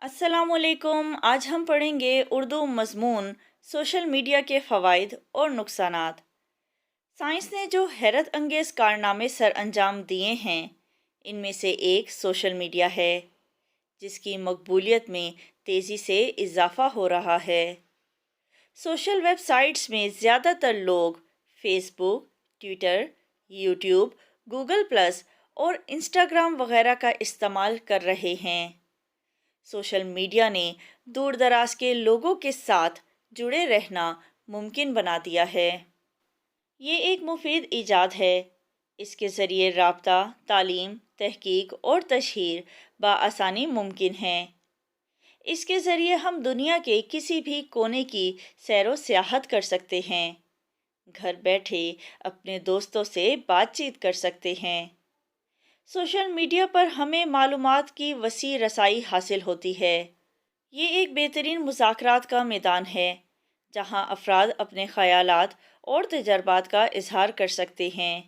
السلام علیکم۔ آج ہم پڑھیں گے اردو مضمون سوشل میڈیا کے فوائد اور نقصانات۔ سائنس نے جو حیرت انگیز کارنامے سر انجام دیے ہیں، ان میں سے ایک سوشل میڈیا ہے، جس کی مقبولیت میں تیزی سے اضافہ ہو رہا ہے۔ سوشل ویب سائٹس میں زیادہ تر لوگ فیس بک، ٹویٹر، یوٹیوب، گوگل پلس اور انسٹاگرام وغیرہ کا استعمال کر رہے ہیں۔ سوشل میڈیا نے دور دراز کے لوگوں کے ساتھ جڑے رہنا ممکن بنا دیا ہے۔ یہ ایک مفید ایجاد ہے۔ اس کے ذریعے رابطہ، تعلیم، تحقیق اور تشہیر بآسانی ممکن ہے۔ اس کے ذریعے ہم دنیا کے کسی بھی کونے کی سیر و سیاحت کر سکتے ہیں۔ گھر بیٹھے اپنے دوستوں سے بات چیت کر سکتے ہیں۔ سوشل میڈیا پر ہمیں معلومات کی وسیع رسائی حاصل ہوتی ہے۔ یہ ایک بہترین مذاکرات کا میدان ہے، جہاں افراد اپنے خیالات اور تجربات کا اظہار کر سکتے ہیں۔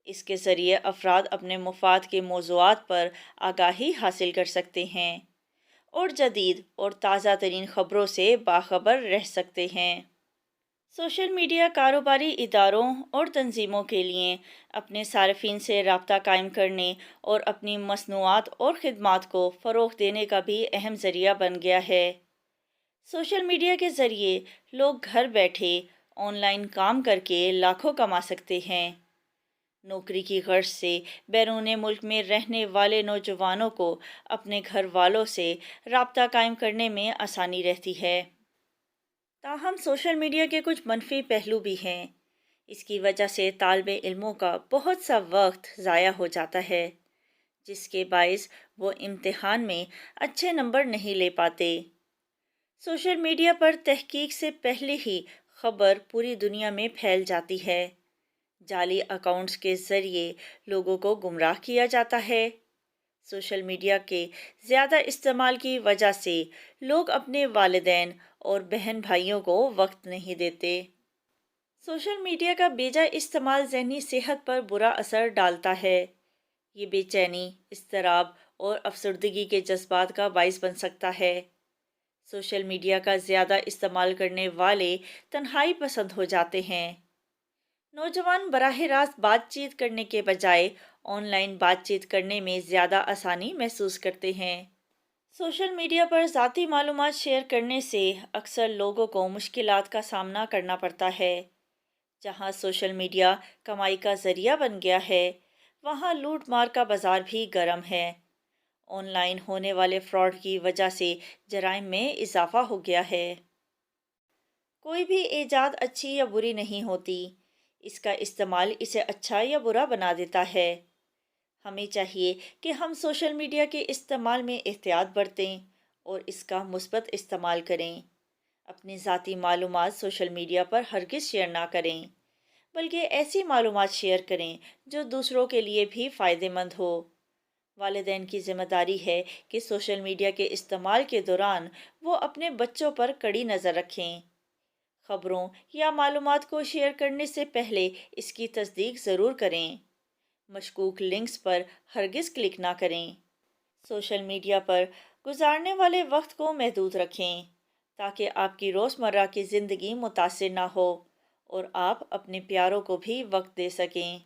اس کے ذریعے افراد اپنے مفاد کے موضوعات پر آگاہی حاصل کر سکتے ہیں اور جدید اور تازہ ترین خبروں سے باخبر رہ سکتے ہیں۔ سوشل میڈیا کاروباری اداروں اور تنظیموں کے لیے اپنے صارفین سے رابطہ قائم کرنے اور اپنی مصنوعات اور خدمات کو فروغ دینے کا بھی اہم ذریعہ بن گیا ہے۔ سوشل میڈیا کے ذریعے لوگ گھر بیٹھے آن لائن کام کر کے لاکھوں کما سکتے ہیں۔ نوکری کی غرض سے بیرون ملک میں رہنے والے نوجوانوں کو اپنے گھر والوں سے رابطہ قائم کرنے میں آسانی رہتی ہے۔ تاہم سوشل میڈیا کے کچھ منفی پہلو بھی ہیں۔ اس کی وجہ سے طالب علموں کا بہت سا وقت ضائع ہو جاتا ہے، جس کے باعث وہ امتحان میں اچھے نمبر نہیں لے پاتے۔ سوشل میڈیا پر تحقیق سے پہلے ہی خبر پوری دنیا میں پھیل جاتی ہے۔ جعلی اکاؤنٹس کے ذریعے لوگوں کو گمراہ کیا جاتا ہے۔ سوشل میڈیا کے زیادہ استعمال کی وجہ سے لوگ اپنے والدین اور بہن بھائیوں کو وقت نہیں دیتے۔ سوشل میڈیا کا بیجا استعمال ذہنی صحت پر برا اثر ڈالتا ہے۔ یہ بے چینی، اضطراب اور افسردگی کے جذبات کا باعث بن سکتا ہے۔ سوشل میڈیا کا زیادہ استعمال کرنے والے تنہائی پسند ہو جاتے ہیں۔ نوجوان براہ راست بات چیت کرنے کے بجائے آن لائن بات چیت کرنے میں زیادہ آسانی محسوس کرتے ہیں۔ سوشل میڈیا پر ذاتی معلومات شیئر کرنے سے اکثر لوگوں کو مشکلات کا سامنا کرنا پڑتا ہے۔ جہاں سوشل میڈیا کمائی کا ذریعہ بن گیا ہے، وہاں لوٹ مار کا بازار بھی گرم ہے۔ آن لائن ہونے والے فراڈ کی وجہ سے جرائم میں اضافہ ہو گیا ہے۔ کوئی بھی ایجاد اچھی یا بری نہیں ہوتی، اس کا استعمال اسے اچھا یا برا بنا دیتا ہے۔ ہمیں چاہیے کہ ہم سوشل میڈیا کے استعمال میں احتیاط برتیں اور اس کا مثبت استعمال کریں۔ اپنی ذاتی معلومات سوشل میڈیا پر ہرگز شیئر نہ کریں، بلکہ ایسی معلومات شیئر کریں جو دوسروں کے لیے بھی فائدہ مند ہو۔ والدین کی ذمہ داری ہے کہ سوشل میڈیا کے استعمال کے دوران وہ اپنے بچوں پر کڑی نظر رکھیں۔ خبروں یا معلومات کو شیئر کرنے سے پہلے اس کی تصدیق ضرور کریں۔ مشکوک لنکس پر ہرگز کلک نہ کریں۔ سوشل میڈیا پر گزارنے والے وقت کو محدود رکھیں، تاکہ آپ کی روزمرہ کی زندگی متاثر نہ ہو اور آپ اپنے پیاروں کو بھی وقت دے سکیں۔